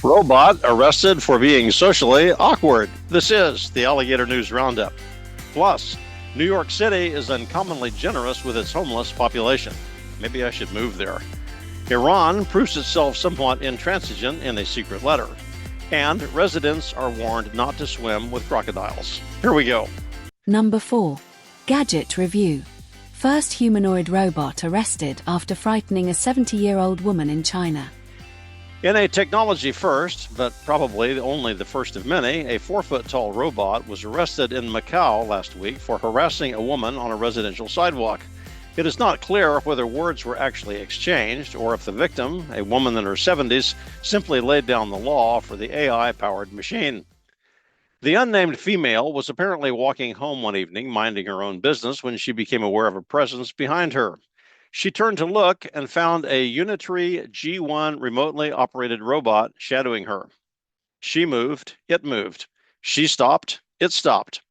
Robot arrested for being socially awkward. This is the Alligator News Roundup. Plus, New York City is uncommonly generous with its homeless population. Maybe I should move there. Iran proves itself somewhat intransigent in a secret letter. And residents are warned not to swim with crocodiles. Here we go. Number 4. Gadget Review. First humanoid robot arrested after frightening a 70-year-old woman in China. In a technology first, but probably only the first of many, a 4-foot-tall robot was arrested in Macau last week for harassing a woman on a residential sidewalk. It is not clear whether words were actually exchanged or if the victim, a woman in her 70s, simply laid down the law for the AI-powered machine. The unnamed female was apparently walking home one evening, minding her own business, when she became aware of a presence behind her. She turned to look and found a Unitary G1 remotely operated robot shadowing her. She moved, it moved. She stopped, it stopped.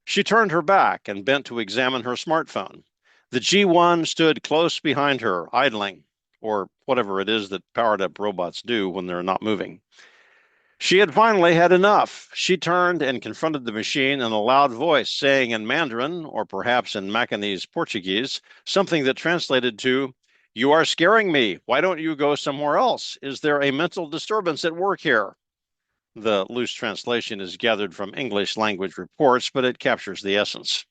She turned her back and bent to examine her smartphone. The G1 stood close behind her, idling, or whatever it is that powered-up robots do when they're not moving. She had finally had enough. She turned and confronted the machine in a loud voice, saying in Mandarin, or perhaps in Macanese Portuguese, something that translated to, "You are scaring me. Why don't you go somewhere else? Is there a mental disturbance at work here?" The loose translation is gathered from English language reports, but it captures the essence.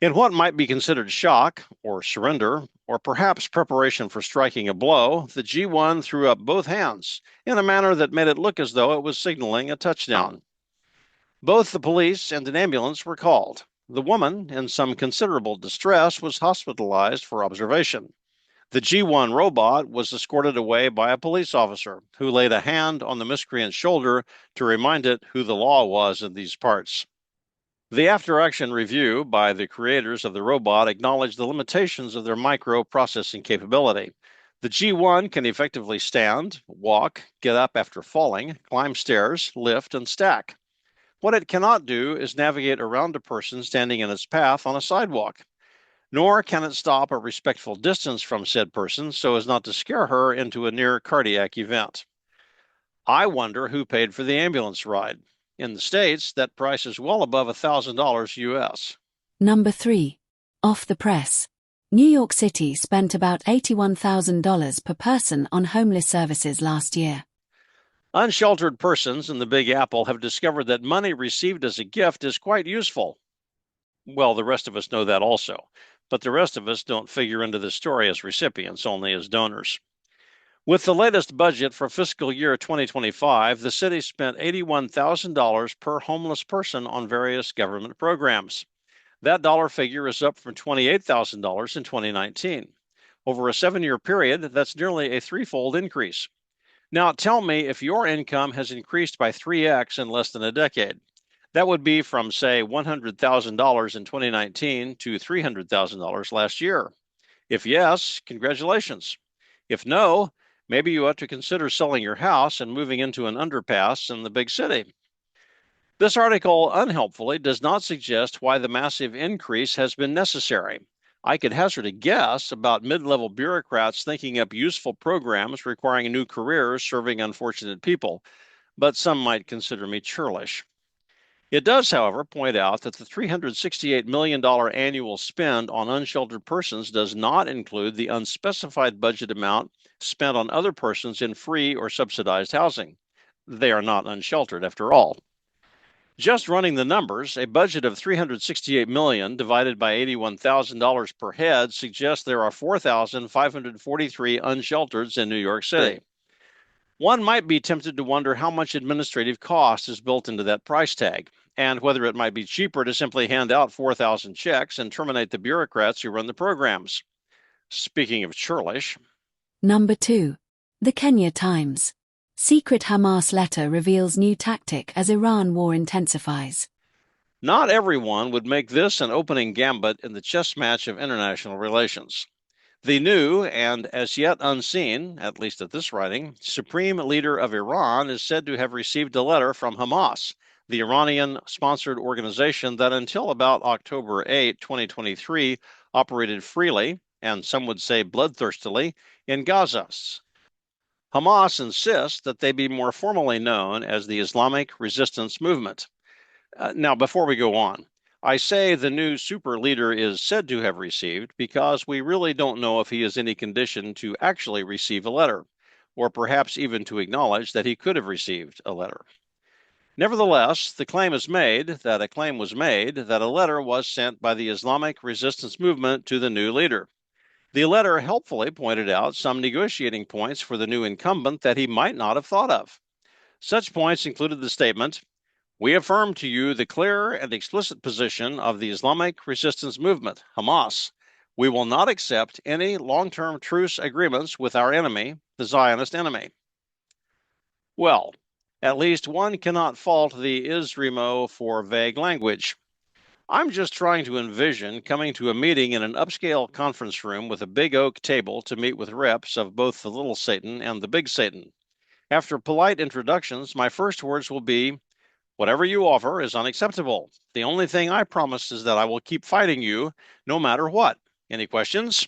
In what might be considered shock, or surrender, or perhaps preparation for striking a blow, the G1 threw up both hands in a manner that made it look as though it was signaling a touchdown. Both the police and an ambulance were called. The woman, in some considerable distress, was hospitalized for observation. The G1 robot was escorted away by a police officer who laid a hand on the miscreant's shoulder to remind it who the law was in these parts. The after-action review by the creators of the robot acknowledged the limitations of their micro-processing capability. The G1 can effectively stand, walk, get up after falling, climb stairs, lift, and stack. What it cannot do is navigate around a person standing in its path on a sidewalk. Nor can it stop a respectful distance from said person so as not to scare her into a near cardiac event. I wonder who paid for the ambulance ride. In the States, that price is well above $1,000 US. Number 3. Off the press. New York City spent about $81,000 per person on homeless services last year. Unsheltered persons in the Big Apple have discovered that money received as a gift is quite useful. Well, the rest of us know that also, but the rest of us don't figure into the story as recipients, only as donors. With the latest budget for fiscal year 2025, the city spent $81,000 per homeless person on various government programs. That dollar figure is up from $28,000 in 2019. Over a 7-year period, that's nearly a threefold increase. Now, tell me if your income has increased by 3x in less than a decade. That would be from, say, $100,000 in 2019 to $300,000 last year. If yes, congratulations. If no, maybe you ought to consider selling your house and moving into an underpass in the big city. This article, unhelpfully, does not suggest why the massive increase has been necessary. I could hazard a guess about mid-level bureaucrats thinking up useful programs requiring new careers serving unfortunate people, but some might consider me churlish. It does, however, point out that the $368 million annual spend on unsheltered persons does not include the unspecified budget amount spent on other persons in free or subsidized housing. They are not unsheltered, after all. Just running the numbers, a budget of $368 million divided by $81,000 per head suggests there are 4,543 unsheltereds in New York City. One might be tempted to wonder how much administrative cost is built into that price tag, and whether it might be cheaper to simply hand out 4,000 checks and terminate the bureaucrats who run the programs. Speaking of churlish. Number 2. The Kenya Times. Secret Hamas letter reveals new tactic as Iran war intensifies. Not everyone would make this an opening gambit in the chess match of international relations. The new and as yet unseen, at least at this writing, supreme leader of Iran is said to have received a letter from Hamas, the Iranian-sponsored organization that until about October 8, 2023, operated freely, and some would say bloodthirstily, in Gaza. Hamas insists that they be more formally known as the Islamic Resistance Movement. Now, before we go on, I say the new super leader is said to have received because we really don't know if he is in any condition to actually receive a letter, or perhaps even to acknowledge that he could have received a letter. Nevertheless, the claim is made that a claim was made that a letter was sent by the Islamic Resistance Movement to the new leader. The letter helpfully pointed out some negotiating points for the new incumbent that he might not have thought of. Such points included the statement, "We affirm to you the clear and explicit position of the Islamic Resistance Movement, Hamas. We will not accept any long-term truce agreements with our enemy, the Zionist enemy." Well, at least one cannot fault the ISRIMO for vague language. I'm just trying to envision coming to a meeting in an upscale conference room with a big oak table to meet with reps of both the little Satan and the big Satan. After polite introductions, my first words will be, "Whatever you offer is unacceptable. The only thing I promise is that I will keep fighting you no matter what. Any questions?"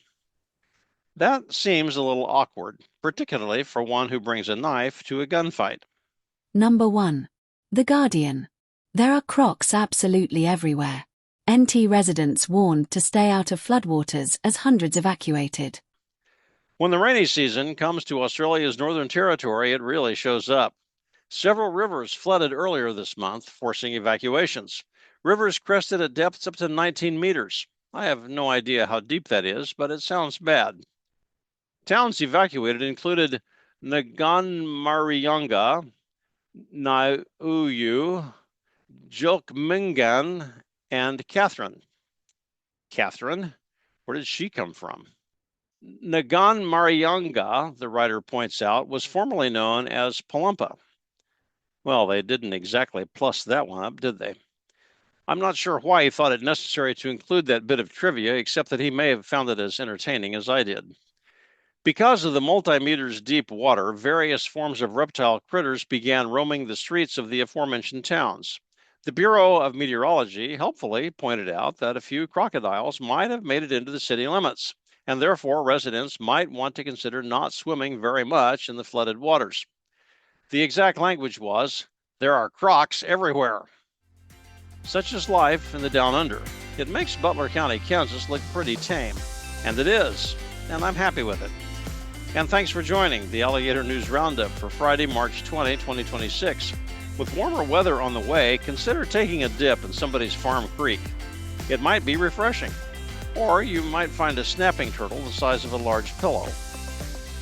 That seems a little awkward, particularly for one who brings a knife to a gunfight. Number 1. The Guardian. There are Crocs absolutely everywhere. NT residents warned to stay out of floodwaters as hundreds evacuated. When the rainy season comes to Australia's Northern Territory, it really shows up. Several rivers flooded earlier this month, forcing evacuations. Rivers crested at depths up to 19 meters. I have no idea how deep that is, but it sounds bad. Towns evacuated included Nganmariyanga, Niuyu, Jokmingan, and Catherine. Catherine? Where did she come from? Nganmariyanga, the writer points out, was formerly known as Palumpa. Well, they didn't exactly plus that one up, did they? I'm not sure why he thought it necessary to include that bit of trivia, except that he may have found it as entertaining as I did. Because of the multi-meters deep water, various forms of reptile critters began roaming the streets of the aforementioned towns. The Bureau of Meteorology helpfully pointed out that a few crocodiles might have made it into the city limits, and therefore residents might want to consider not swimming very much in the flooded waters. The exact language was, "There are Crocs everywhere." Such is life in the Down Under. It makes Butler County, Kansas look pretty tame, and it is, and I'm happy with it. And thanks for joining the Alligator News Roundup for Friday, March 20, 2026. With warmer weather on the way, consider taking a dip in somebody's farm creek. It might be refreshing, or you might find a snapping turtle the size of a large pillow.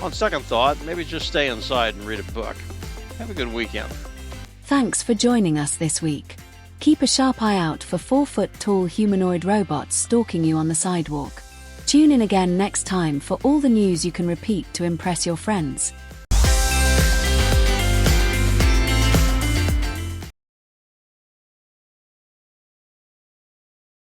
On second thought, maybe just stay inside and read a book. Have a good weekend. Thanks for joining us this week. Keep a sharp eye out for 4-foot-tall humanoid robots stalking you on the sidewalk. Tune in again next time for all the news you can repeat to impress your friends.